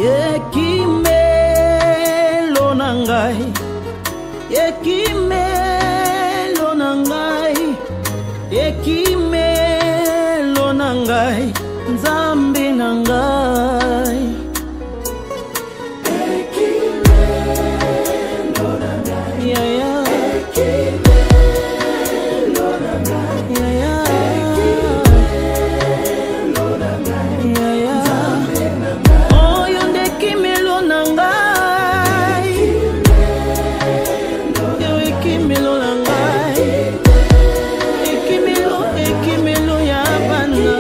Yekimelo nangai, yekimelo nangai, yekimelo nangai, Nzambe nangai. Yekimelo nangai, yeah yeah. Yekimelo nangai, yeah yeah. Yekimelo nangai, yeah yeah. Nzambe nangai. Oh yonde kimelo nangai, yekimelo nangai, yekimelo ya bana.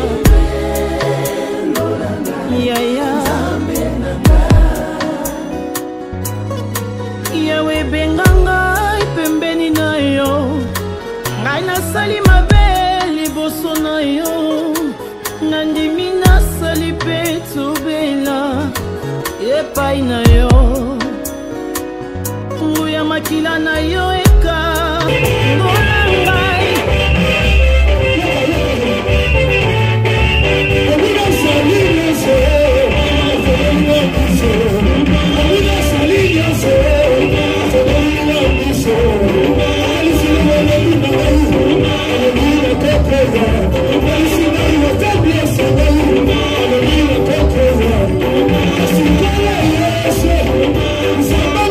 Yawe benganga pembeni na yo, ngai nasali mabe liboso na yo, nandimi nasali pe tobela epai na yo, nguya makila na yo eka ngona ngai. Zamba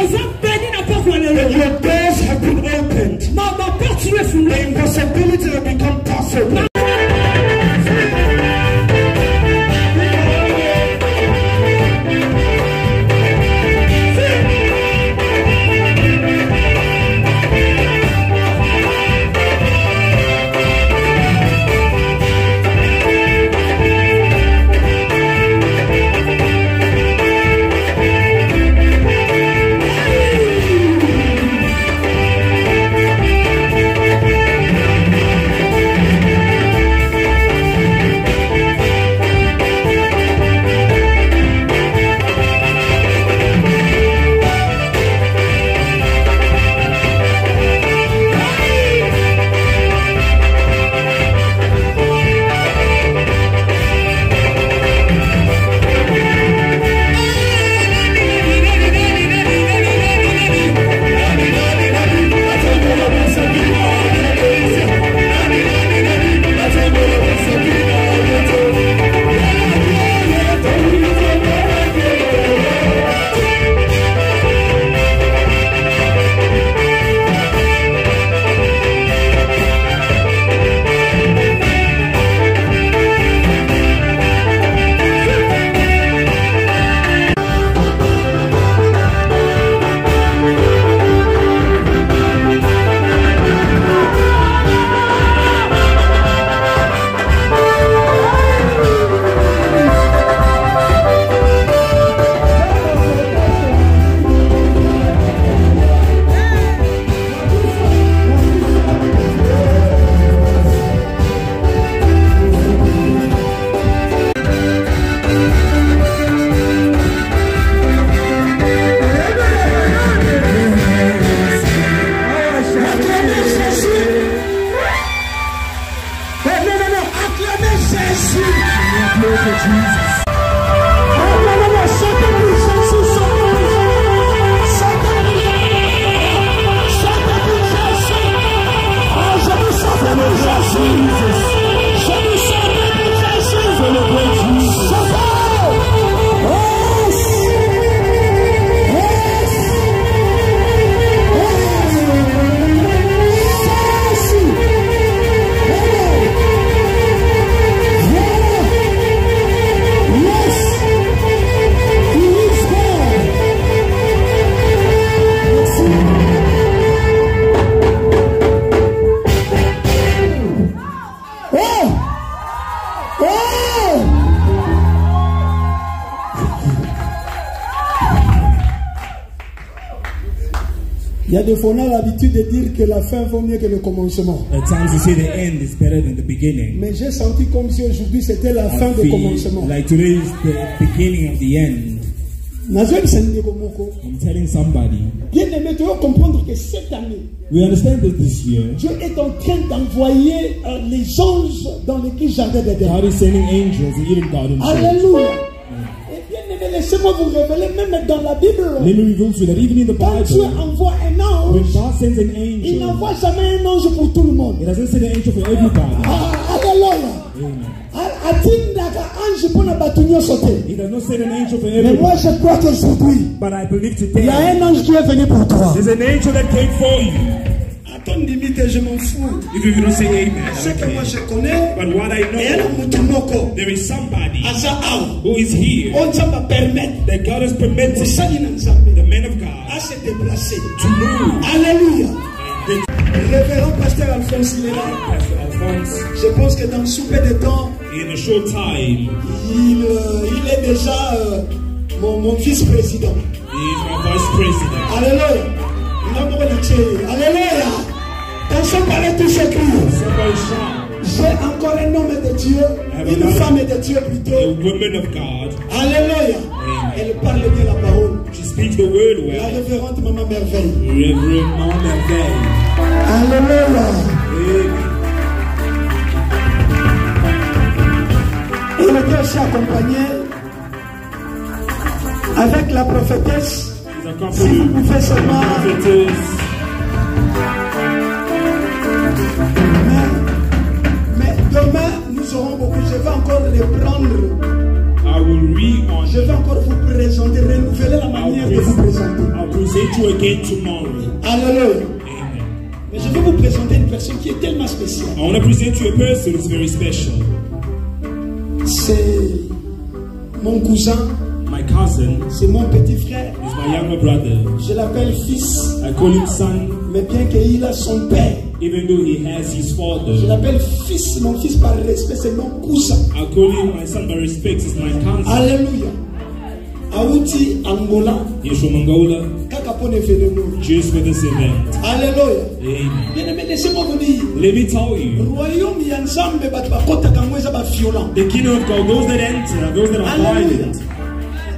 And your doors have been opened. The impossibility have become possible. Il y a des fois on a l'habitude de dire que la fin vaut mieux que le commencement. At times you say the end is better than the beginning. Mais j'ai senti comme si aujourd'hui c'était la fin du commencement. Like today is the beginning of the end. I'm telling somebody. Bien aimé, tu dois comprendre que cette année, we understand that this year, Dieu est en train d'envoyer les anges dans l'équipe jardin d'Éden. God is sending angels in Eden Garden. Alléluia. Laissez-moi vous révéler, même dans la Bible, let me reveal to you that even in the quand Dieu Bible, envoie un ange, when God sends an angel, il n'envoie jamais un ange pour tout le monde. He doesn't send an angel for everybody. Alléluia. He does not send an angel for Mais everybody. moi je crois qu'aujourd'hui, But I believe il y a today, un ange qui est venu pour toi. there's an angel that came for you. À ton limite, je m'en fous. If you don't say amen, Ce que moi okay. je connais, But what I know, there is somebody who is here that God has permitted the man of God to move. Alléluia. The Révérend pasteur Alphonse, il est là. Pastor Alphonse, Je pense que dans sous peu de temps, in a short time, il est déjà mon vice-président. he is my vice president. Alléluia. Alléluia. Dans ce palais, tout s'écrit. Somebody shout. J'ai encore un homme de Dieu, une femme de Dieu A plutôt. woman of God. Alléluia. Amen. Elle parle bien la parole. She speaks the word La well. révérende Maman Merveille. Reverend Mom Merveille. Alléluia. Amen. Elle était aussi accompagnée avec la prophétesse. He's Si vous accompanied pouvez seulement. prophetess. Mais demain, nous aurons beaucoup. Je vais encore les prendre. I will read on. Je vais encore vous présenter, renouveler la manière de vous présenter. I'll present meet you again tomorrow. Alléluia. Amen. Mais je vais vous présenter une personne qui est tellement spéciale. I want to present you a person who's very special. C'est mon cousin, My cousin c'est mon petit frère. is my younger brother. Je l'appelle fils, I call him son, mais bien qu'il a son père. even though he has his Je father. l'appelle fils, mon fils par respect, c'est mon cousin. I call him my son by respect. He's my cousin. Alléluia. Aouti Angola, He's from Angola, kaka pone phénomène. just for this event. Alléluia. Amen. Bien aimé, laissez-moi vous dire. Let me tell you, Royaume ya Nzambe bato bakotaka ngo eza ba violent. the kingdom of God, those that enter, those that are Alléluia. violent.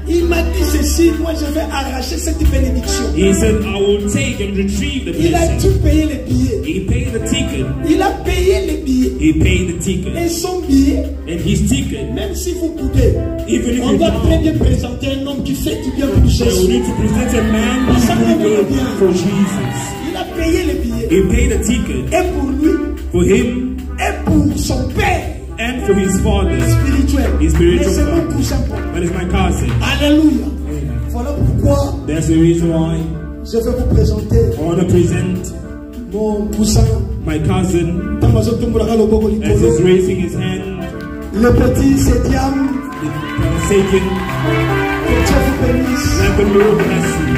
Il m'a dit ceci, moi je vais arracher cette bénédiction. He said, I will take and retrieve the Il a blessing. tout payé les billets. He paid the ticket. Il a payé les billets. He paid the Et ticket. son billet, And his ticket, même si vous boudez, even if on you doit très don't, bien présenter un homme qui fait du bien pour we Jésus. need to present a man who's doing good for Jesus. Il a payé les billets. He paid the ticket Et pour lui, for him et pour son père and for his father. spirituel. His spiritual Mais c'est mon father. cousin. That is my cousin. Alléluia. Voilà pourquoi That's the reason why je vais vous présenter I want to present mon cousin. my cousin Tant que tout le monde a le bobo as he's raising his hand. le petit c'est Diam. Satan, Que Dieu vous bénisse. let the Lord bless you.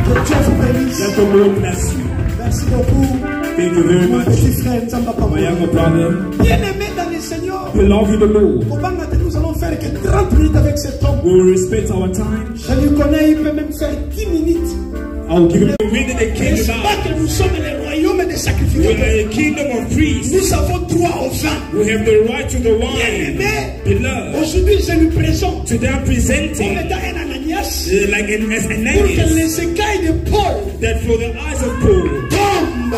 Que Dieu vous bénisse. Let the Lord bless you. Merci beaucoup. Thank you very Mon much, petit frère Nzamba my Papa. younger brother. Bien-aimé dans le Seigneur. Beloved in the Lord, Au Bangladesh, nous allons faire que 30 minutes avec cet homme. we will respect our time. Je lui connais, il peut même faire 10 minutes. I will give him the wind and the N'est-ce kingdom. pas que nous sommes le royaume des We sacrificateurs? are a kingdom of priests. Nous avons droit au vin. We have the right to the wine. Bien-aimé, Beloved, aujourd'hui je lui présente today I'm comme presenting étant un Ananias like as pour que Ananias, les écailles de Paul that for the eyes of Paul, tombent.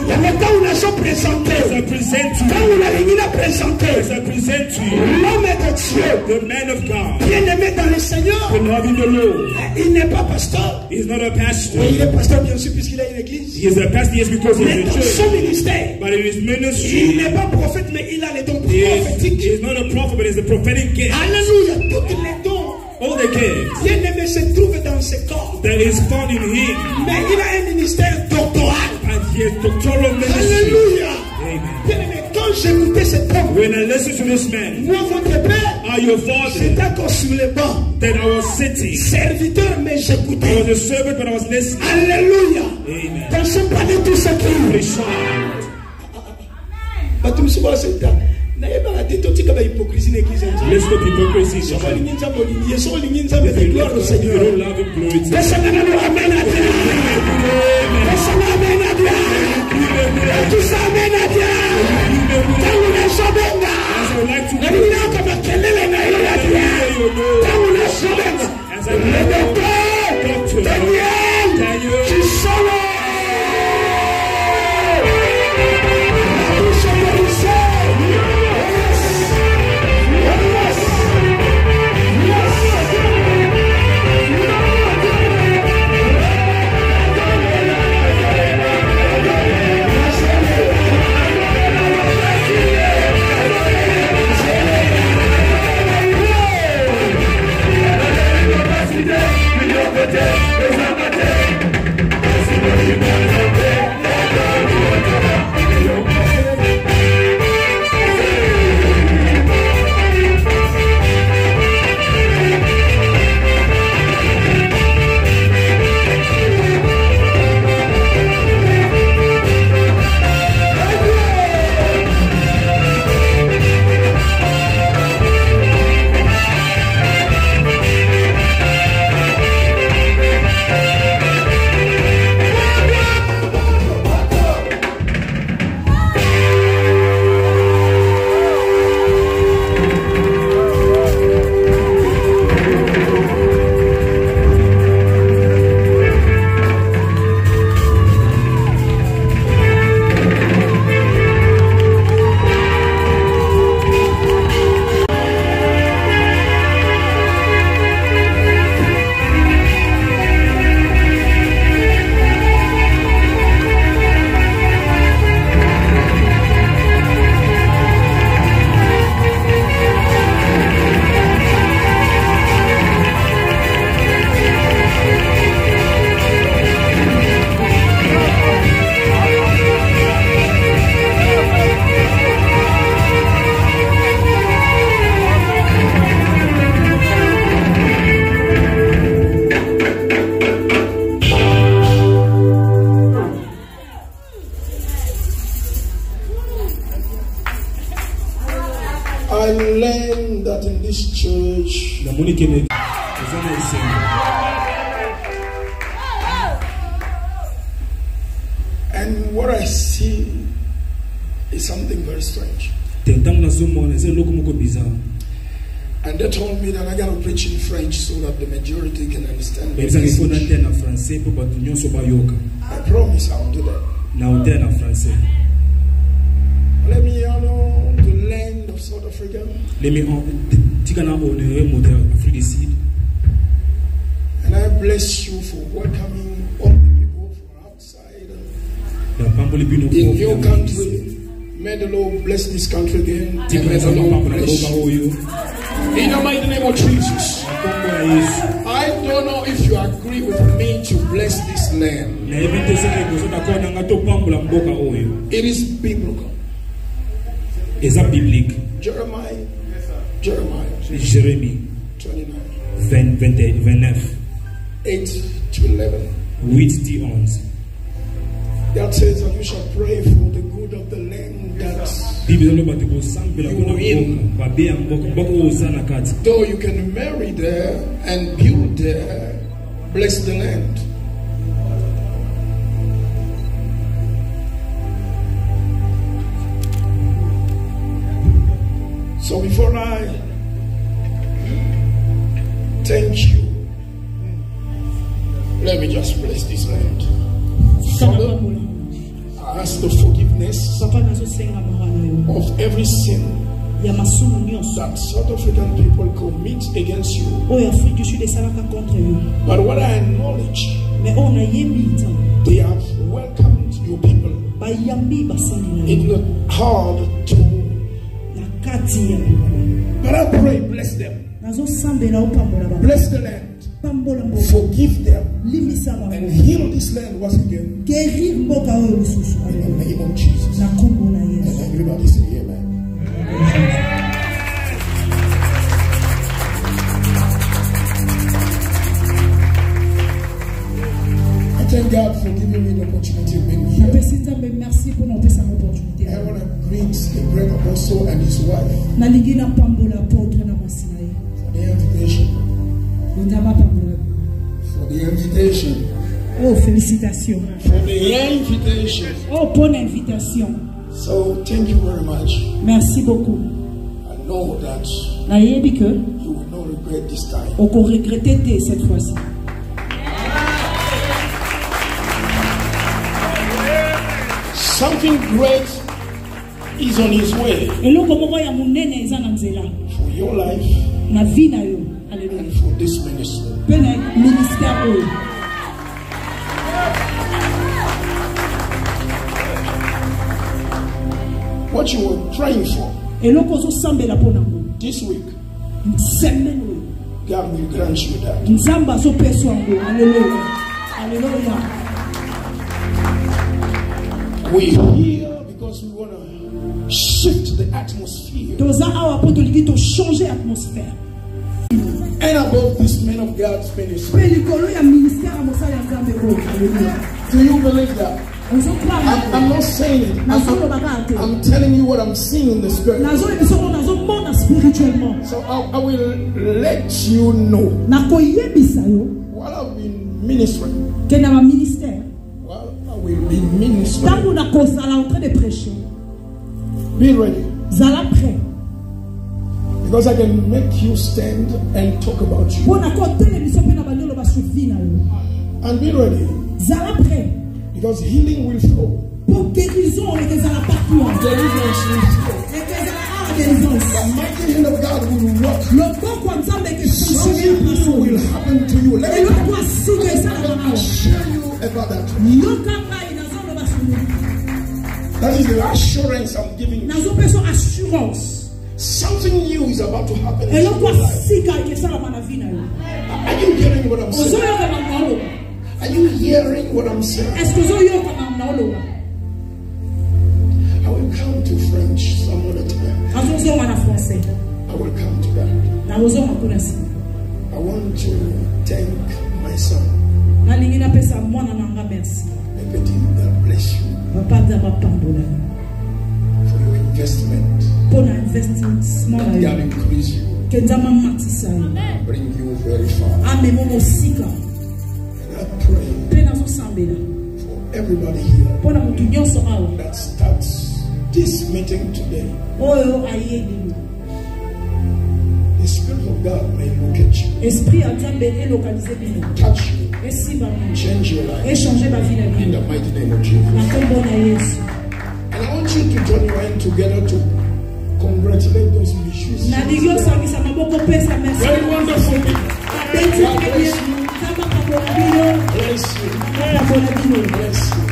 Il y a longtemps où nous avons présenté. as I present to Quand you, on a réuni la présenté, as I present to you, l'homme de Dieu, the man of God, bien-aimé dans le Seigneur, beloved in the Lord. il n'est pas pasteur. He's not a pastor. Oui, il est pasteur bien sûr puisqu'il a une église. He is a pastor, yes, because he Mais is a dans church. son ministère, But in his il ministry, n'est pas prophète, mais il a les dons he prophétiques. is not a prophet, but he's a prophetic gift. Alléluia, toutes les dons, All the gifts bien-aimé, se trouvent dans ce corps. that is found in him, Mais il a un ministère doctoral. and he has doctoral ministry. Alléluia. Amen. Bien-aimé, quand j'écoutais cet homme, When I listen to this man, moi, votre père, are your father, j'étais encore sur le banc. that I was sitting. Serviteur, mais I j'écoutais. was a servant, but I was listening. Alléluia. Amen. Pensez pas de tout ce qui Please shout. batumisibola senta naye baate totika bahypocrisie na église ya nzambe Let's stop hypocrisy. soko If olingi nzambe olingi ye soko olingi nzambe fe gloire au you seigneur don't love him, glory to him. pesanganano amen a bien pesanga amen a bien atusa amen a bien tangu nasobenga As I would like to nalinaka makelele na ye ya bien tangu nasobenga as I le talk docteur to Daniel Chisolo And what I see is something very strange. And they told me that I got to preach in French so that the majority can understand me. I promise I'll do that. Let me honor the land of South Africa. And I bless you for welcoming all the people from outside. In your country. May the Lord bless this country again. And may the Lord bless you. In the mighty name of Jesus. I don't know if you agree with me to bless this land. It is biblical. Is that biblique? Jeremiah. Jérémie 29. 8 to 11. 8 to 11. God says that you shall pray for the good of the land that you are in. Though you can marry there and build there, bless the land. So before I thank you, let me just bless this land. Father, I ask the forgiveness of every sin that South African people commit against you. But what I acknowledge, they have welcomed your people in the heart to. But I pray, bless them. Bless the land. Forgive them and heal this land once again. In the name of Jesus. And everybody say amen. I thank God for giving me the opportunity of being here. I want to greet the great apostle and his wife for the invitation. For the invitation. Oh, félicitations. For the invitation. Oh, bonne invitation. So, thank you very much. Merci beaucoup. I know that you will not regret this time. On peut regretter cette fois-ci. Something great is on his way. For your life. And for this ministry. What you were praying for this week, God will grant you that. We're here because we want to shift the atmosphere. And above this man of God's ministry. Do you believe that? I'm not saying it. I'm telling you what I'm seeing in the spirit. So I will let you know. While I've been ministering. While I will be ministering. Be ready. Because I can make you stand and talk about you. And be ready. Because healing will flow. Deliverance will flow. The mighty hand of God will work. Something new will happen to you. Let me share you about that. That is the assurance I'm giving you. Something new is about to happen in your life. Are you hearing what I'm saying? Are you hearing what I'm saying? I will come to French some other time. I will come to that. I want to thank my son. May God bless you for your investment. God increase you. bring you very far. And I pray for everybody here that starts this meeting today. The Spirit of God may locate you, touch you, change your life in the mighty name of Jesus. And I want you to join your hand together to congratulate those missionaries. Very wonderful people. God bless you. Bless you. Bless you.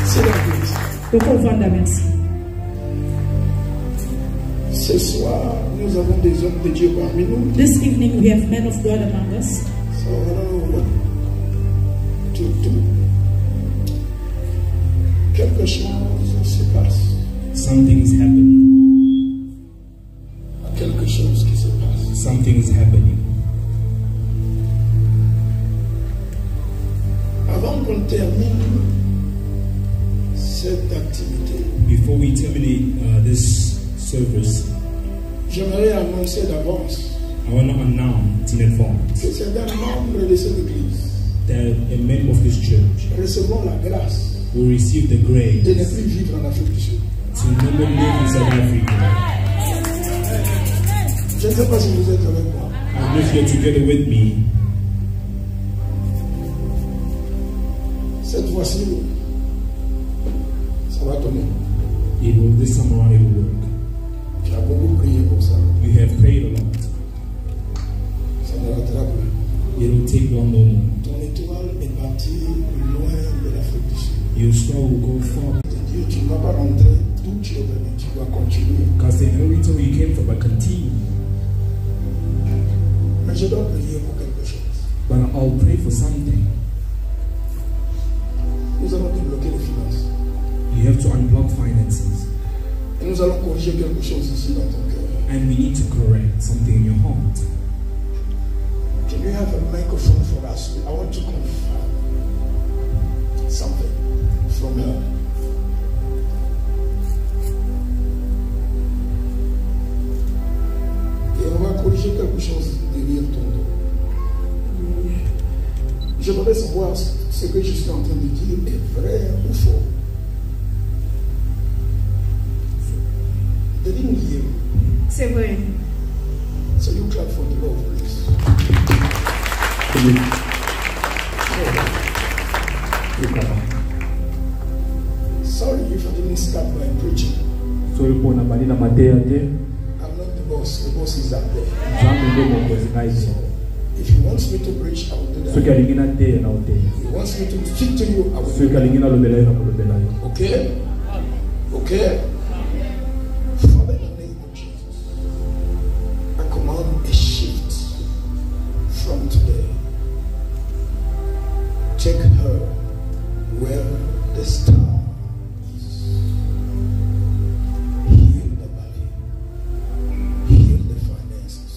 Sit down, please. Ce soir, nous avons des hommes de Dieu parmi nous. This evening we have men of God among us. So I don't know what to do. Quelque chose se passe. Something is happening. Quelque chose qui se passe. Something is happening. Avant qu'on termine cette activité, before we terminate this service, j'aimerais annoncer d'avance I want to announce in advance que c'est un membre de cette église that a member of this church recevons la grâce will receive the grace de ne plus vivre en Afrique du Sud. to never live in South Africa. Je ne sais pas si vous êtes avec moi. I don't know if you're together with me. Cette fois-ci, ça va tourner. This time around it will work. Tu as beaucoup prié pour ça. You have prayed a lot. Ça ne rattrape plus. It will take long no more. Ton étoile est partie loin de l'Afrique du Sud. Your star will go far. Dieu, tu ne vas pas rentrer d'où tu es venu. Tu dois continuer. Because they know where you came from, but continue. Mais je dois prier pour quelque chose. But I'll pray for something. Nous allons débloquer les finances. You have to unblock finances. Et nous allons corriger quelque chose ici dans ton cœur. And we need to correct something in your heart. Can you have a microphone for us? I want to confirm something from her. Et on va corriger quelque chose derrière ton dos. J'aimerais savoir ce que je suis en train de dire est vrai ou faux. They didn't hear you. C'est vrai. So you clap for the Lord, please. Sorry if I didn't start by preaching. I'm not the boss. The boss is up there. So if he wants me to preach, I will do that. If he wants me to speak to you, I will do that. Okay? Okay? Father, in the name of Jesus, I command a shift from today. Take her where the star is. Heal the body. Heal the finances.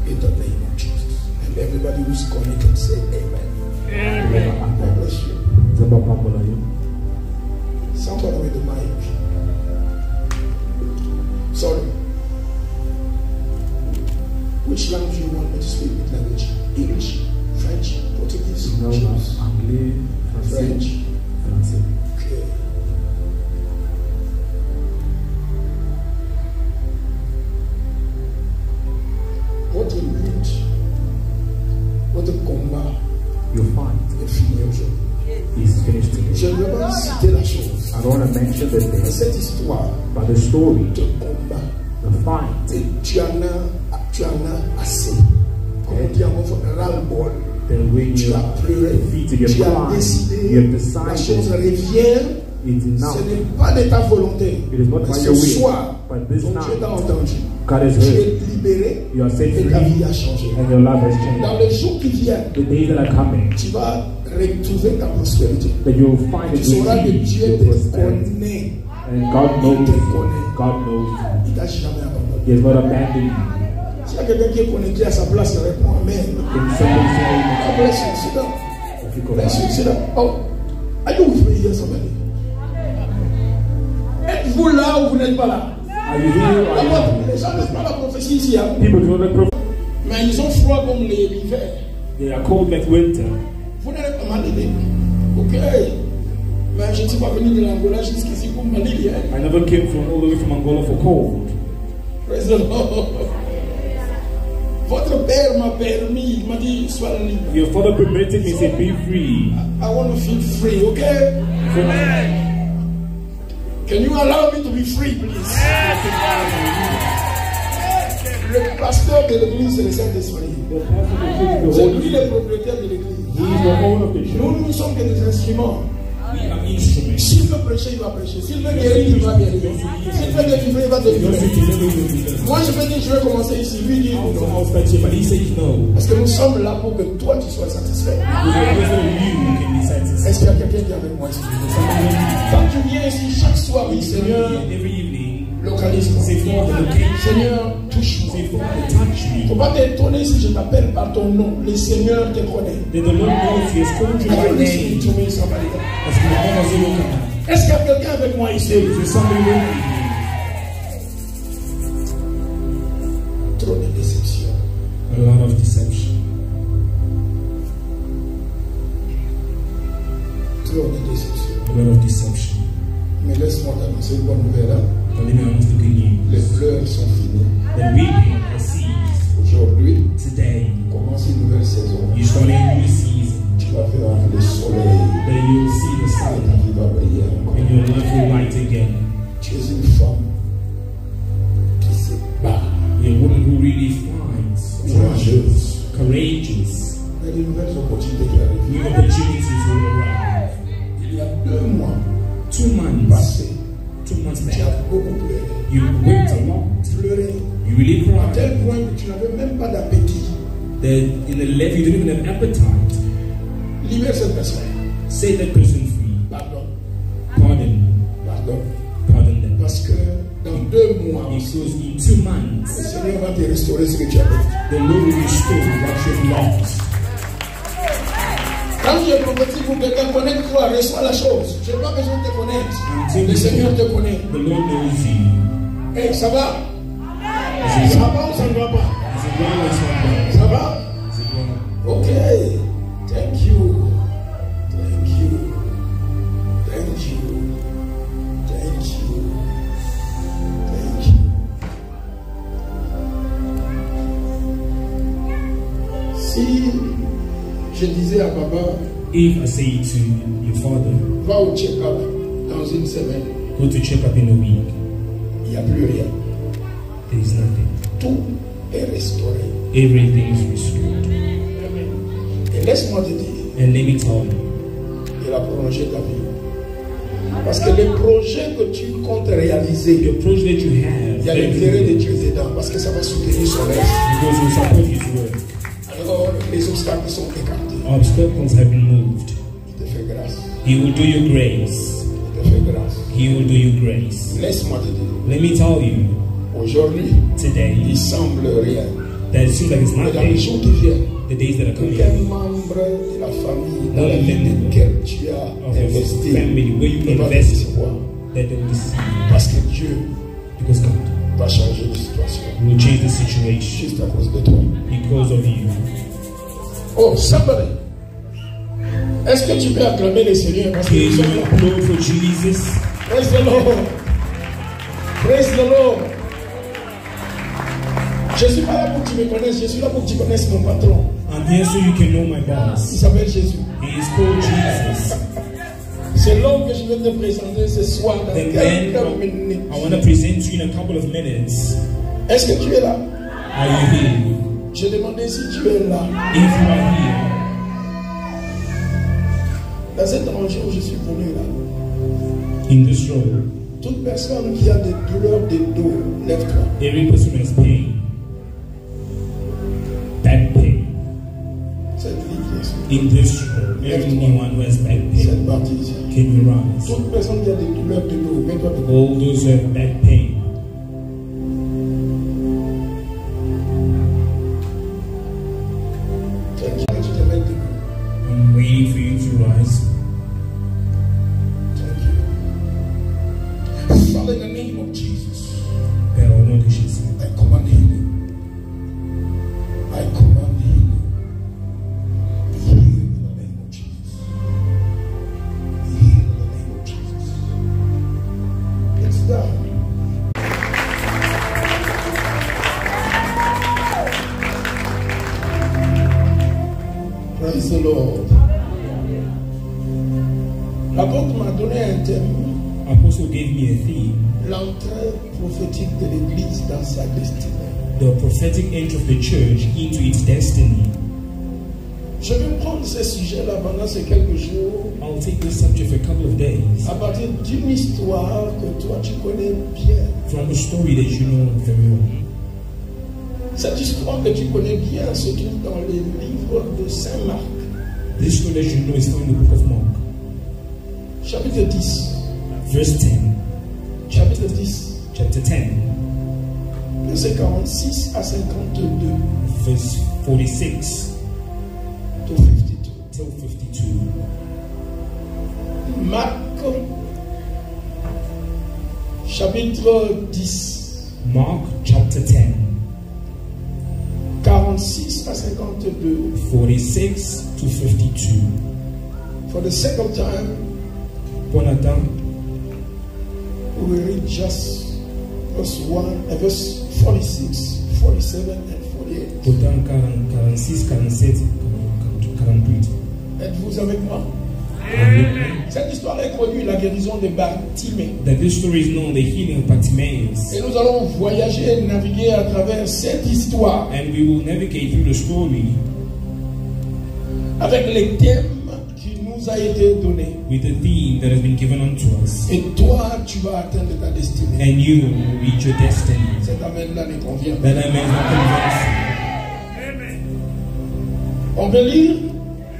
In the name of Jesus. And everybody who's connected say amen. Amen. God bless you. Somebody with the mic. Sorry. Which language do you want me to speak with? Language? English, French, Portuguese, Anglais, French. Français. Okay. Votre lutte, votre combat Your fight est fini aujourd'hui. is finished today. Je ne veux pas citer la chose. I don't want to mention the thing, Cette histoire but the story, de combat, the fight, et tu en as assez. Comme on dit en mot, ras-le-bol. that when Tu you as pleuré, defeated your tu as pride, décidé, you have la chose decided revient. it's enough. Ce n'est pas de ta volonté. It is not Mais by ce your will, soir, but this ton Dieu t'a night, entendu. God has Tu heard, es libéré you are set et ta free, vie a changé. and your life has changed. Dans les jours qui viennent, The days that are coming, tu vas retrouver ta prospérité. that you will find Tu it sauras que with Dieu your te prosperity. connaît. And God knows Il te you. connaît. God knows you. Il t'a jamais abandonné. He has not abandoned you. S'il y a quelqu'un qui est connecté à sa place, réponds Amen. Can somebody say God amen? bless you. Sit down. If you go Bless you. back. Sit down. Oh, are you with me here, somebody? Êtes-vous là ou vous n'êtes pas là? Are Are you here? Les gens n'ont pas la prophétie ici. Hein? People do not prophecy. Mais ils ont froid comme l'hiver. They are cold like winter. Vous n'allez pas m'aider. Ok. Mais je ne suis pas venu de l'Angola jusqu'ici pour m'aider. I never came from all the way from Angola for cold. Praise the Lord. Votre père m'a permis, il m'a dit, sois libre. Your father permitted me to be free. I want to feel free, okay? Can you allow me to be free, please? Le pasteur de l'église, c'est le Saint-Esprit. C'est lui le propriétaire de l'église. Nous sommes que des instruments. S'il veut prêcher, il va prêcher. S'il veut guérir, il va guérir. S'il veut délivrer, il va délivrer. Moi, je vais dire, je vais commencer ici. Lui dit non. Parce que nous sommes là pour que toi, tu sois satisfait. Est-ce qu'il y a quelqu'un qui est avec moi ici? Quand tu viens ici chaque soir, oui, Seigneur, localise-moi. Seigneur, touche-moi. Il ne faut pas t'étonner si je t'appelle par ton nom. Le Seigneur te connaît. Est-ce qu'il y a quelqu'un avec moi ici? Trop de déception. A lot of deception. Trop de déception. A lot of deception. Mais laisse-moi t'annoncer une bonne nouvelle. But let me announce the good news. Les pleurs sont finis. The weeping has ceased. Aujourd'hui, Today, commence une nouvelle saison. you start a new season. Tu vas voir le soleil. Then you'll see the Et sun. ta vie va briller encore. And your life will light again. Tu es une femme qui se bat. You're a woman who really finds, Courageuse. courageous. Il y a de nouvelles opportunités qui arrivent. New opportunities will arrive. Il y a 2 mois 2 months, passés, 2 months tu as back, beaucoup pleuré. you wept a lot. Pleuré. You really À cried. tel point que tu n'avais même pas d'appétit. That in the left you didn't even have appetite. Libère cette personne. Set that person free. Pardon. Pardon. Pardon. Pardon them. Parce que dans 2 mois, Because in 2 le months, Seigneur va te restaurer ce que tu as fait. the Lord will restore what you've lost. Quand tu es prophétique pour quelqu'un connaître toi, reçois la chose. Je n'ai pas besoin de te connaître. Until Le Seigneur te connaît. the Lord knows you. Hey, ça va? Is it Ça va ou ça ne va pas? well or is it not Ça va? well? Is it well? Ok. Thank you. Thank you. Thank you. Thank you. Thank you. Si je disais à papa, If I say to your father, va au check-up dans une semaine, go to check up in a week, il n'y a plus rien. there is nothing. Tout est restauré. Everything is restored. Et laisse-moi te dire, And let me tell you, il a prolongé ta vie. Parce que les projets que tu comptes réaliser, the approach that you have, il y a l'intérêt de Dieu dedans parce que ça va soutenir son œuvre. because you support his work. Alors, les obstacles sont écartés. Obstacles have been moved. Il te fait grâce. He will do you grace. Il te fait grâce. He will do you grace. Laisse-moi te dire, Let me tell you, aujourd'hui, today, il semble rien. that it seems like it's Mais dans les nothing. jours qui viennent, The days that are coming, aucun membre de la famille dans Not a laquelle member tu as of your investi family where you ne va te invest, décevoir. that they will deceive. Parce que Dieu Because God va changer de situation will change the situation juste à cause de toi. because of you. Oh, somebody. Est-ce que tu peux acclamer le Seigneur parce que Can nous sommes you là? applaud for Jesus? Praise the Lord. Praise the Lord. Je ne suis pas là pour que tu me connaisses, je suis là pour que tu connaisses mon patron. I'm here so you can know my Il boss. s'appelle Jésus. He is called Jesus. C'est l'homme que je vais te présenter ce soir dans The quelques man minutes. I want to present to you in a couple of minutes. Est-ce que tu es là? Are you here? Je demandais si tu es là. If you are here, Dans cette rangée où je suis venu là, in this room, toute personne qui a des douleurs de dos, lève-toi. every person has pain, back pain. Cette ligne ici, In this room, everyone who has back pain, cette partie ici. can you rise? Toute personne qui a des douleurs de dos, mets-toi debout. All those who have back pain, Thank you. Tu te mets debout. I'm waiting for you to rise. Thank you. Father, in the name of Jesus, L'apôtre m'a donné un thème. Apostle gave me a theme. L'entrée prophétique de l'Église dans sa destinée. The prophetic entry of the church into its destiny. Je vais prendre ce sujet-là pendant ces quelques jours. I'll take this subject for a couple of days. À partir d'une histoire que toi tu connais bien. From a story that you know very well. Cette histoire que tu connais bien se trouve dans les livres de Saint Marc. This story that you know is found in the book of Mark. Chapitre 10. Verse 10. Chapitre 10. Chapter 10. Verset 46 à 52. Verse 46. To 52. Till 52. Marc, chapitre 10. Mark chapter 10. 46 à 52. 46 to 52. For the sake of time, Bonatan, we will read just verse 46, 47 and 48. Autant 46, 47, 48. Êtes-vous avec moi? Cette histoire introduit la guérison de Bartimée. That this story is known, the healing of Bartimaeus. Et nous allons voyager et naviguer à travers cette histoire. And we will navigate through the story avec les thèmes qui nous a été donné. With the theme that has been given unto us. Et toi, tu vas atteindre ta destinée. And you will reach your destiny. Cet amen-là ne convient pas. That amen is not convincing. On peut lire.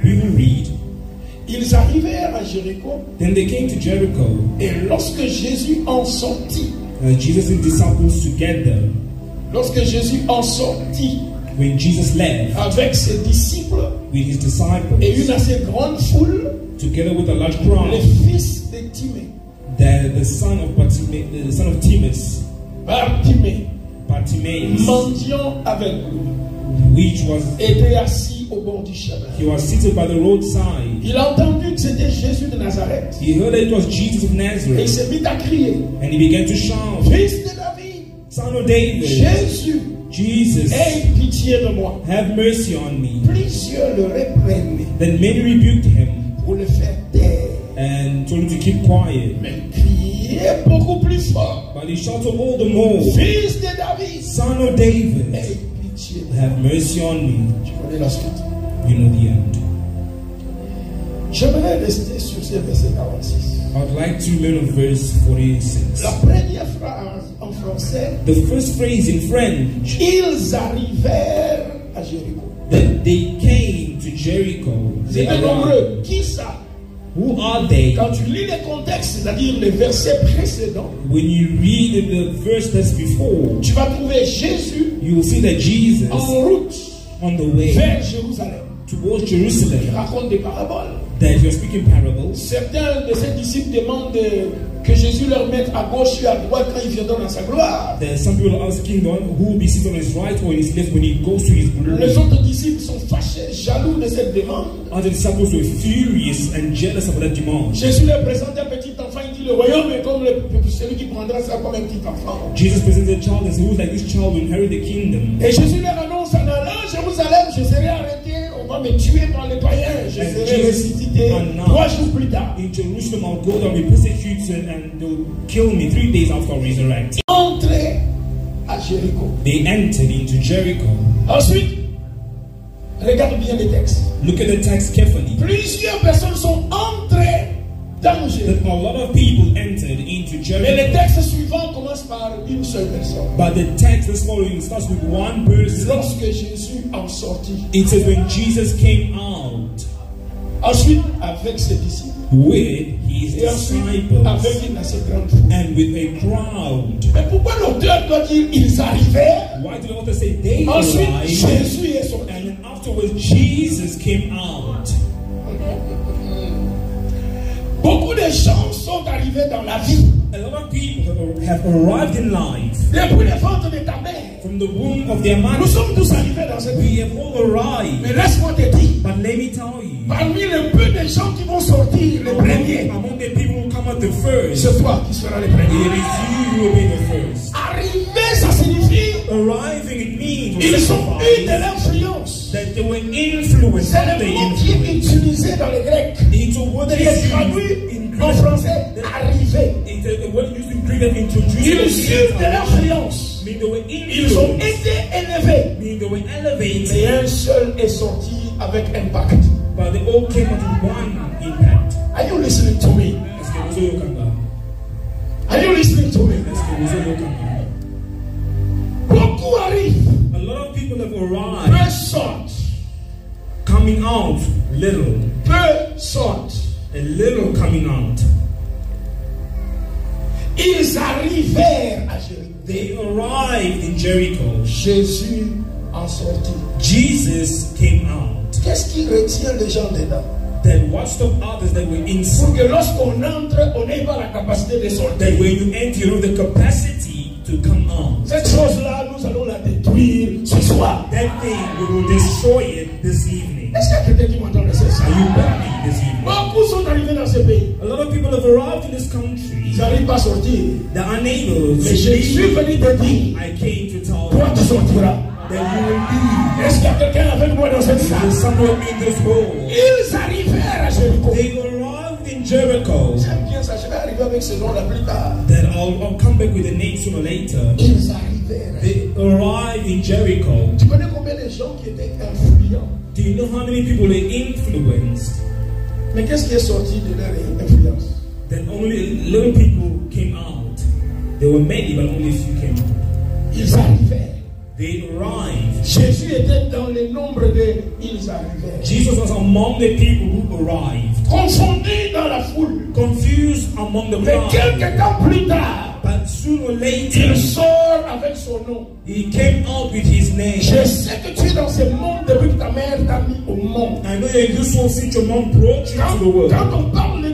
We will read. Ils arrivèrent à Jéricho. Then they came to Jericho. Et lorsque Jésus en sortit. Jesus and disciples together. Lorsque Jésus en sortit. When Jesus left. Avec ses disciples. With his disciples. Et une assez grande foule. Together with a large crowd. Le fils de Timée. The son of Bartimaeus. The son of Timaeus. Bartimaeus. Mendiant aveugle. Which was était assis au bord du chemin. He was seated by the roadside. Il a entendu que c'était Jésus de Nazareth. He heard that it was Jesus of Nazareth. Et il s'est mis à crier. And he began to shout, Fils de David, Son of David, Jésus, Jesus, aie pitié de moi. Have mercy on me. Plusieurs le reprenaient. Then many rebuked him pour le faire taire. And told him to keep quiet. Mais criait beaucoup plus fort. But he shouted all the more, Fils de David, Son of David, aie pitié. Have mercy on me. Tu connais la suite. You know the end. J'aimerais rester sur ce verset 46. I'd like to learn on verse 46. La première phrase en français. The first phrase in French. Ils arrivèrent à Jéricho. That they came to Jericho. They étaient nombreux. Qui ça? Who are they? Quand tu lis les contextes, c'est-à-dire les versets précédents, when you read the verse that's before, tu vas trouver Jésus you will see that Jesus en route on the way vers Jérusalem. Towards Jerusalem. Il raconte des paraboles. That you're speaking parables. Certains de ses disciples demandent que Jésus leur mette à gauche et à droite quand il viendra dans sa gloire. Some people are asking who will be seated on his right or his left when he goes to his glory. Les autres disciples sont fâchés, jaloux de cette demande. Other disciples were furious and jealous of that demand. Jésus leur présente un petit enfant, il dit le royaume est comme celui qui prendra ça comme un petit enfant. Jesus presented a child and said, who's like this child will inherit the kingdom. Et Jésus leur annonce en allant à Jérusalem, je serai arrêté, on va me tuer par les païens, je serai ressuscité 3 jours plus tard. In Jerusalem I'll go down, be persecuted and they'll kill me 3 days after I resurrect. Entré à Jéricho. They entered into Jericho. Ensuite, regarde bien les textes. Look at the text carefully. Plusieurs personnes sont entrées dans Jéricho. A lot of people entered into Jericho. Mais le texte suivant commence par une seule personne. But the text that's following starts with one person. Lorsque Jésus en sortit. It says when Jesus came out. Ensuite, avec ses disciples. With his disciples. Avec une assez grande foule. And with a crowd. Mais pourquoi l'auteur doit dire ils arrivèrent? Why did the author say they ensuite, arrived? Jésus est sorti. And then afterwards, Jesus came out. Beaucoup de gens sont arrivés dans la vie. A lot of people have arrived in life. Depuis le ventre de ta mère. From the womb of their mother. Nous sommes tous arrivés dans cette vie. We have all arrived. Mais laisse-moi te dire. But let me tell you. Parmi le peu de gens qui vont sortir les premiers. Among the people who come out the first. C'est toi qui seras le premier. It is you who will be the first. Arriver, ça signifie. Arriving, it means. Ils ont eu de l'influence. That they were influenced. C'est le mot qui est utilisé dans le grec. It's a word that is traduit in En français, arriver. Ils suivent de l'influence. Ils ont été élevés. Mais un seul est sorti avec impact. But they all came out with one impact. Are you listening to me? Are you listening to me? Beaucoup arrivent. A lot of people have arrived. Peu sortent. Coming out little. Peu sortent. A little coming out. Ils arrivèrent à Jéricho. They arrived in Jericho. Jésus en sortit. Jesus came out. Qu'est-ce qui retient les gens dedans? Then what stopped others that were inside? Pour que lorsqu'on entre, on n'ait pas la capacité de sortir. That when you enter, you have the capacity to come out. Cette chose-là, nous allons la détruire ce soir. That thing, we will destroy it this evening. Est-ce qu'il y a quelqu'un qui m'entend de ça? Are you burning this evening? Beaucoup sont arrivés dans ce pays. A lot of people have arrived in this country. Ils n'arrivent pas à sortir. They're unable to Mais je suis venu te dire, I came to tell toi tu sortiras. that you will be. Est-ce qu'il y a quelqu'un avec moi dans cette salle? There's someone in this world. Ils arrivèrent à Jéricho. They arrived in Jericho. J'aime bien ça, je vais arriver avec ce nom-là plus tard. That I'll come back with the name sooner or later. Ils arrivèrent. They arrived in Jericho. Tu connais combien de gens qui étaient influents? Do you know how many people they influenced? Mais qu'est-ce qui est sorti de leur influence? Then only little people came out. There were many, but only a few came out. Ils arrivèrent. They arrived. Jésus était dans le nombre de ils arrivèrent. Jesus was among the people who arrived. Confondu dans la foule. Confused among the Mais crowd. quelques temps plus tard, But sooner or later, il sort avec son nom. he came out with his name. Je sais que tu es dans ce monde depuis que ta mère t'a mis au monde. I know you're in this world since your mom brought you to the world. Quand on parle de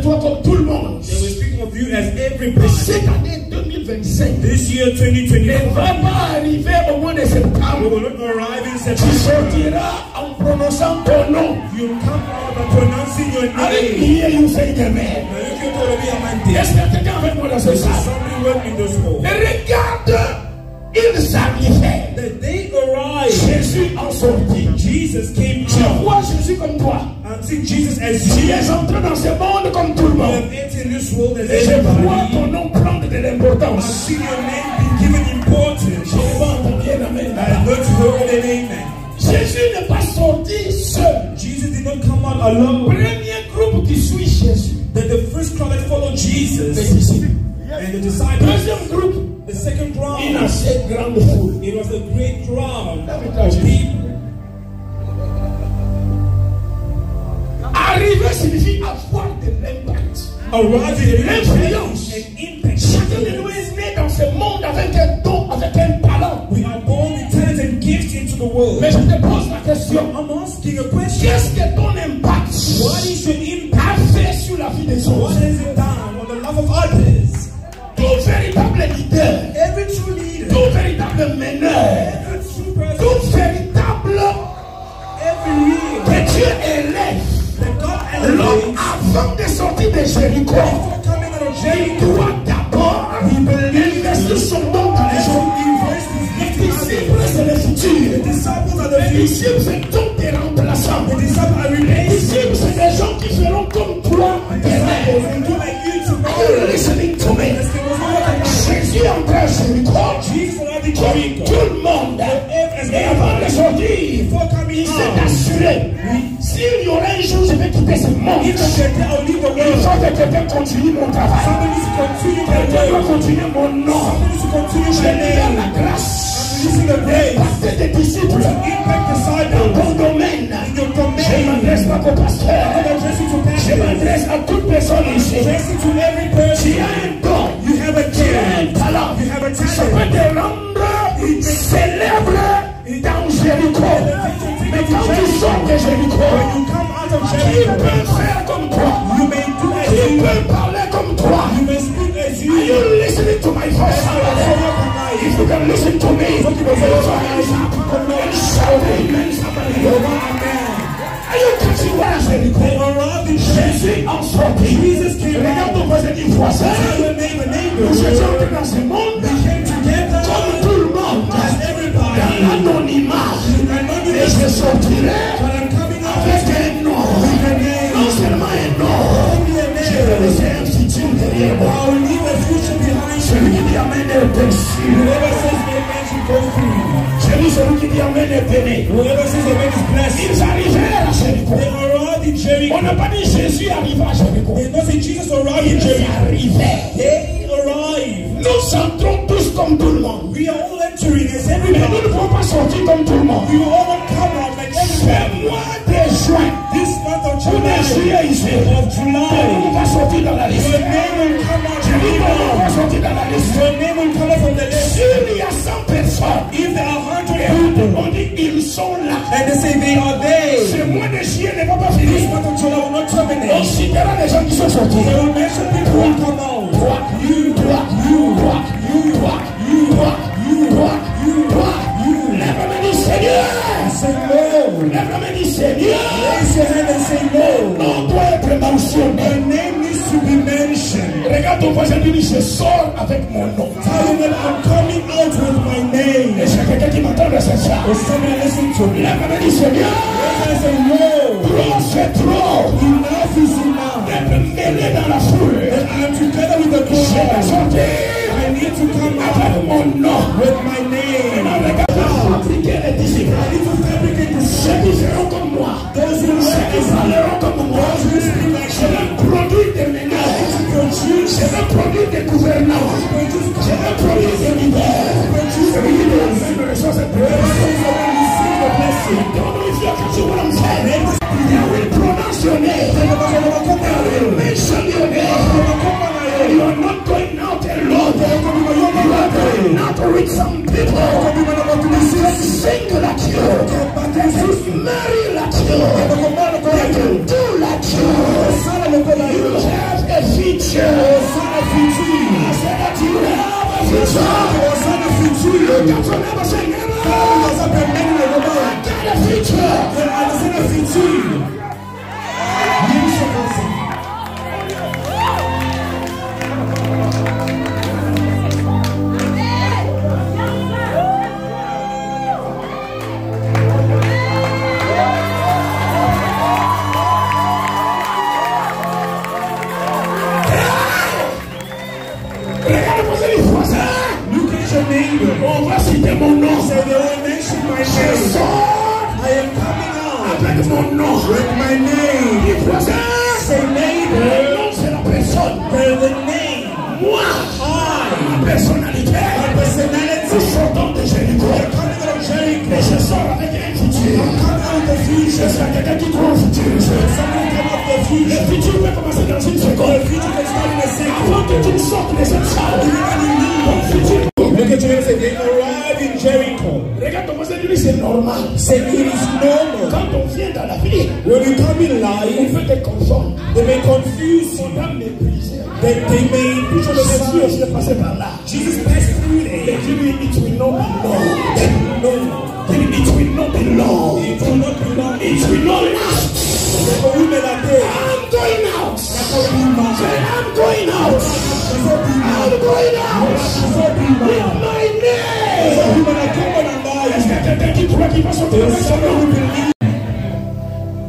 toi comme tout le monde. They were speaking of you as Mais everybody. cette année 2025 This year, ne 2025, va pas arriver au mois de we septembre. will not arrive in Tu September. sortiras en prononçant ton nom. You come out by pronouncing your Avec name. prière, you say amen. Now you can go to be a man. Est-ce qu'il y a quelqu'un avec moi dans ce There's salle? somebody working in this world. Et regarde, ils arrivaient. That they arrived. Jésus en sortit. Jesus came Tu out. vois Jésus comme toi. And see Jesus as Tu you. es entré dans ce monde comme tout le You monde. have entered in this world as Et je vois everybody. ton nom prendre de I l'importance. see your name be given importance. Je vais entendre bien amen. I not heard an amen. Jésus n'est pas sorti seul. Jesus did not come out alone. Premier groupe qui suit Jésus. That the first crowd that followed Les Jesus disciples. and the disciples. Deuxième groupe, The second crowd. une assez grande foule. It was a great crowd Let me of tell you. people. Arriver signifie avoir de l'impact. Arriving L'influence. and impact. Chacun de nous est né dans ce monde avec un don, avec un talent. We are born with talents and gifts into the world. Mais je te pose la question. I'm asking a question. Qu'est-ce que ton impact What is your a impact? fait sur la vie des What autres? has it done on the life of others? Tout véritable leader, Every true leader, tout véritable meneur, every true person, tout véritable every leader que Dieu élève, that God l'homme elevates avant de sortir de Jéricho, before coming out of il Jericho, doit d'abord investir son don dans les gens. invest his Les gift in others. disciples, c'est le The futur. disciples are the Les future. disciples, c'est tous des remplaçants. The disciples are Les replaced. disciples, c'est des gens qui feront comme toi They demain. will do like you tomorrow. Are you listening to me? Parce que nous avons Jésus entra à Jéricho, Jesus arrived in comme Jericho. tout le monde. Et avant de sortir, Before coming il s'est out, assuré. S'il y aurait un jour, je vais quitter ce monde. if I said I'll leave the Il world, faut que quelqu'un continue mon travail. somebody needs to continue my Quelqu'un doit work. continuer mon nom. Somebody needs to continue Je my libère name. la grâce. I'm releasing the grace. Impacter des disciples. Impact Dans disciples ton domaine. in your Je domain. m'adresse pas qu'au I'm pasteur. addressing to Je pastors. m'adresse à toute personne ici. Addressing to every Tu person. as un don. You have a Tu as un gift. talent. You have a Ça peut talent. te rendre célèbre dans Jéricho. Mais quand tu sors de Jéricho, When you come out of qui Jericho, peut faire comme toi? you may do as Qui you peut parler comme toi? You may speak as Are you you listening to my voice? If you can listen to me, put your hands up and shout amen. Somebody. Are you catching what I'm saying? They arrived in Jésus en sortit. Jesus came Regarde ton out. voisin du voisin. Tell your neighbor, Nous neighbor. étions entrés dans ce monde We came together comme tout le monde, as dans everybody. l'anonymat. And not Et je sortirai but I'm coming out avec un nom. with a name. Non seulement un nom. Only a name. est béni. Whoever says a man is blessed. Ils arrivèrent à Jéricho. They arrived in Jericho. On n'a pas dit Jésus arriva à Jéricho. They don't say Jesus arrived in Ils Jericho. arrivaient. They arrived. Nous entrons tous comme tout le monde. We are all entering as Mais nous ne everybody. pouvons pas sortir comme tout le monde. We will all come out like everybody. C'est moi des juin. This month of Vous July, n'essayez ici. of July, On va sortir dans la liste. your name will come out. Je dis, on va sortir dans la liste. Your name will come out from the list. S'il y a 100 personnes, If there are 100 people on dit ils sont là. and they say they are there, Ce mois de juillet ne va pas this finir. month of July will not On terminate. citera les gens qui sont sortis. There will mention people who will come out. Toi, toi, toi, toi, toi, toi, toi. Lève la main du Seigneur. Say no. Lève la main du Seigneur. Raise your hand and say no. On doit être mentionné. Your name needs to be mentioned. Regarde ton voisin et dis, je sors avec mon nom. Tell him that I'm coming out with my name. Et c'est quelqu'un qui m'entend de ce soir. Or somebody listen to me. Lève la main du Seigneur. I say no. Trop, c'est trop. Enough is enough. D'être mêlé dans la foule. And I'm together with the Je vais crowd. sortir I need to come avec out mon nom. with my name. Fabriquer les disciples. I need to fabricate the Ceux qui seront comme moi. Those who Ceux qui recognize parleront comme moi. those who speak like Je vais produire des ménages. Je vais produire des gouvernants. Je vais produire des leaders. Je vais dire aux hommes de reçoit cette blessing. Don't know if you are catching what I'm saying. They will pronounce your name. They will mention your name. You are not going out alone. You are going out with some people. They sing like you. They marry like you. They can do like you. You have a future. I said that you have a future. You got to never say never. I got a future. Look at your neighbor. On va citer mon nom. Say they will mention my Je name. sors I am coming out avec mon nom. with my name. Dis voisin. Say neighbor. Le nom c'est la personne. Bear the name. Moi, I, ma personnalité. my personality. Nous sortons de Jéricho. Coming out of Jericho. Et je sors avec un futur. Coming out of the Je future. suis quelqu'un qui croit au futur. Somebody come out of the Le future. futur peut commencer dans une The seconde. future can start in a second. Avant que tu ne sortes de cette salle, ton futur. Look at your neighbor and say they arrive in Jericho. Regarde ton voisin et dis c'est normal. Say it is normal. Quand on vient dans la vie, When you come in on life, peut te confondre. they may confuse On you. a méprisé. They may push on the Jésus message. est passé par là. Jesus passed through Mais there. Dieu lui, it will not be long. No, It will not be long. it will not be long. It will not last. For women like that, I'm going out. for women, Say, I'm going out. for I'm going out. women, With my name. women are coming and Est-ce dying. que quelqu'un qui croit qu'il va sortir de There's cette someone who believe.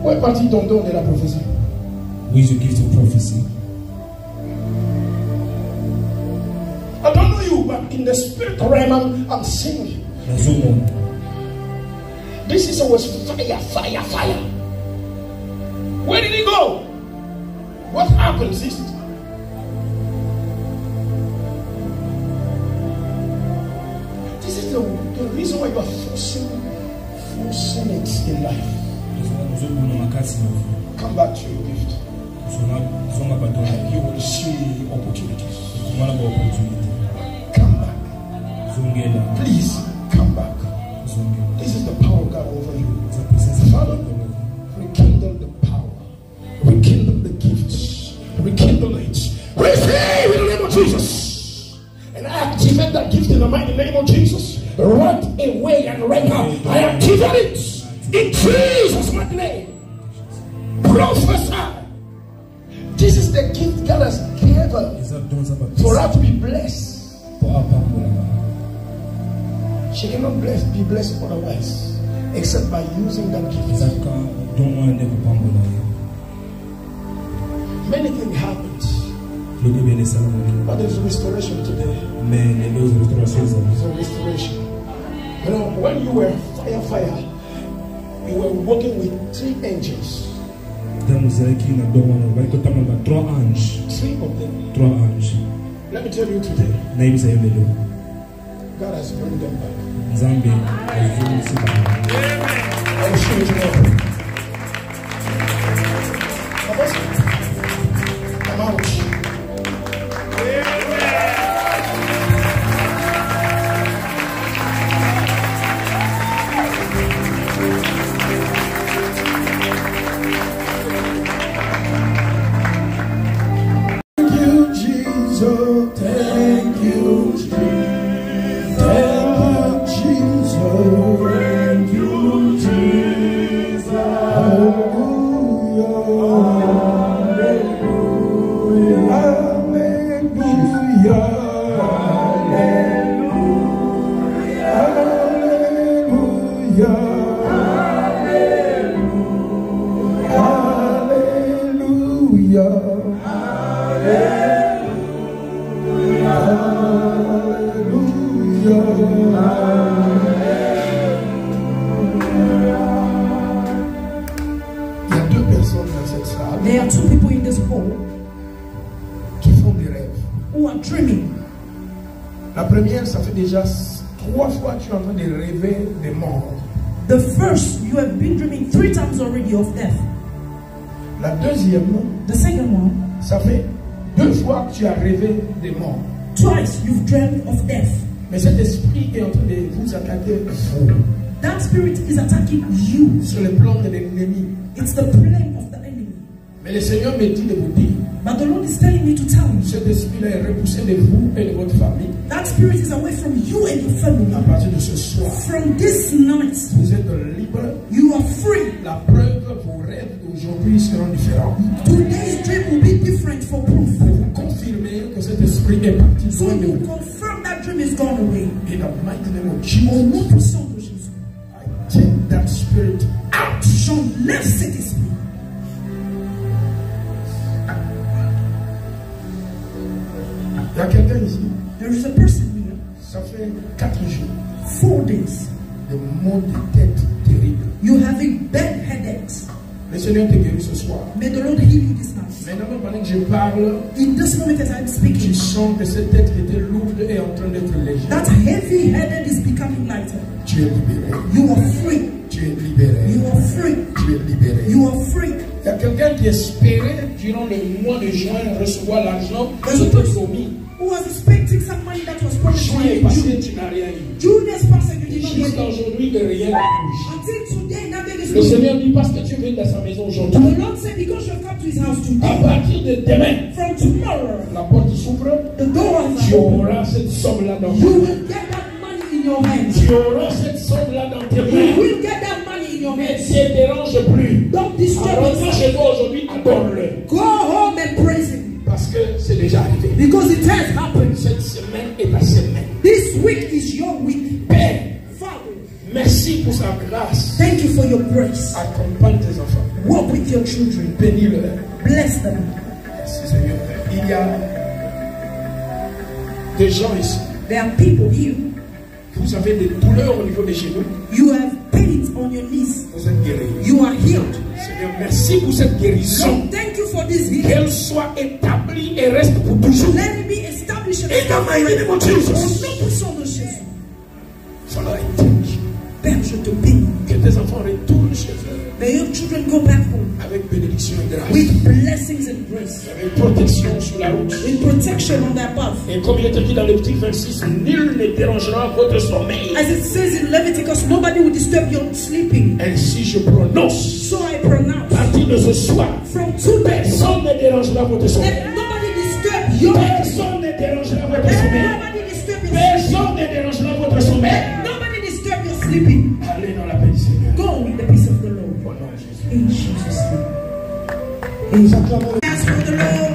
Où est parti ton don de la prophétie? Who is your gift of prophecy? I don't know you, but in the spirit realm, I'm seeing you. This is always fire, fire, fire. Where did he go? What happened, sister? This is the reason why you are forcing it in life. Come back to your gift. You will see opportunities. Come back. Please, come back. This is the power of God over you. Father, rekindle the power. Rekindle the gifts. Rekindle it. Receive in the name of Jesus. And I activate that gift in the mighty name of Jesus. Right away and right now. I activate it in Jesus' mighty name. Prophesy. This is the gift God has given for her to be blessed. She cannot be blessed otherwise, except by using that gift. Many things happened, but there's restoration today. There's a restoration. You know, when you were fire, you were working with 3 angels. 3 anges. 3 of them. 3 anges. Let me tell you today, God has brought them back. I'll show you tomorrow. Come out. There are 2 people in this hall qui font des rêves. who are dreaming. La première, ça fait déjà 3 fois que tu es en train de rêver des morts. The first, you have been dreaming 3 times already of death. La deuxième, The second one, ça fait 2 fois que tu as rêvé des morts. twice you've dreamt of death. Mais cet esprit est en train de vous attaquer, vous. That spirit is attacking you. Sur le plan de l'ennemi. It's the plan of the enemy. Mais le Seigneur me dit de vous dire, But the Lord is telling me to tell you, cet esprit-là est repoussé de vous et de votre famille. that spirit is away from you and your family. À partir de ce soir, From this night, vous êtes libre. you are free. La preuve, vos rêves d'aujourd'hui seront différents. Today's dream will be different for proof. Pour vous confirmer que cet esprit est parti So loin de you vous. confirm that dream is gone away. In the mighty name of Au Jesus, nom puissant de Jésus, I take that spirit out. j'enlève cet esprit. Il y a quelqu'un ici, There is a person here, ça fait 4 jours, 4 days. des maux de tête terribles. You're having bad headaches. Le Seigneur te guérit ce soir. May the Lord heal you this night. Maintenant, pendant que je parle, In this moment as I'm tu speaking, sens que cette tête qui était lourde est en train d'être légère. that heavy headed is becoming lighter. Tu es libéré. You are free. Tu es libéré. You are free. Tu es libéré. You are free. Il y a quelqu'un qui espérait durant le mois de juin recevoir l'argent Mais que je tu peux- as promis. Who was expecting some money that was promised Juin to est you? passé, tu n'as rien eu. June has passed and you did not Jusqu'à get it. aujourd'hui, de rien ne bouge. Until today, nothing is Le moving. Seigneur dit parce que tu viens dans sa maison aujourd'hui. The Lord said, because you have come to his house À today, partir de demain, from tomorrow, la porte s'ouvre. the doors Tu are open. auras cette somme-là dans You tes mains. will get that money in your hands. Tu auras cette somme-là dans tes You mains. will get that money in your Ne hands. te dérange plus. Don't En disturb rentrant yourself. chez toi aujourd'hui, adore-le. Go home and praise him. Parce que c'est déjà arrivé. Because it has happened. Cette semaine est ta semaine. This week is your week. Père, Father, merci pour sa grâce. thank you for your grace. Accompagne tes enfants. Walk with your children. Bénis-le. Bless them. Merci Seigneur. Il y a des gens ici. There are people here. Vous avez des douleurs au niveau des genoux. You have pains on your knees. Vous êtes guéris. You are healed. Seigneur, merci pour cette guérison. So thank you for this healing. Qu'elle soit établie et reste pour toujours. Let it be established and In the mighty name of Jesus. au nom puissant de Jésus. Father, I thank you. Père, je te bénis. Que tes enfants retournent chez eux May your children go back home avec bénédiction et grâce. with blessings and grace. Avec protection sur la route. In protection on their path. Et comme il est écrit dans Lévitique 26, nul ne dérangera votre sommeil. As it says in Leviticus, nobody will disturb your sleeping. Ainsi je prononce, So I pronounce à partir de ce soir, from today, personne ne dérangera votre sommeil. let nobody disturb your Personne ne dérangera votre let sommeil. nobody disturb your sleeping. Personne ne dérangera votre sommeil. Let nobody disturb your sleeping. Allez dans la paix du Seigneur. Go with the peace of the Lord. Au nom de Jésus. In Jesus' name. Nous acclamons Ask for the Lord.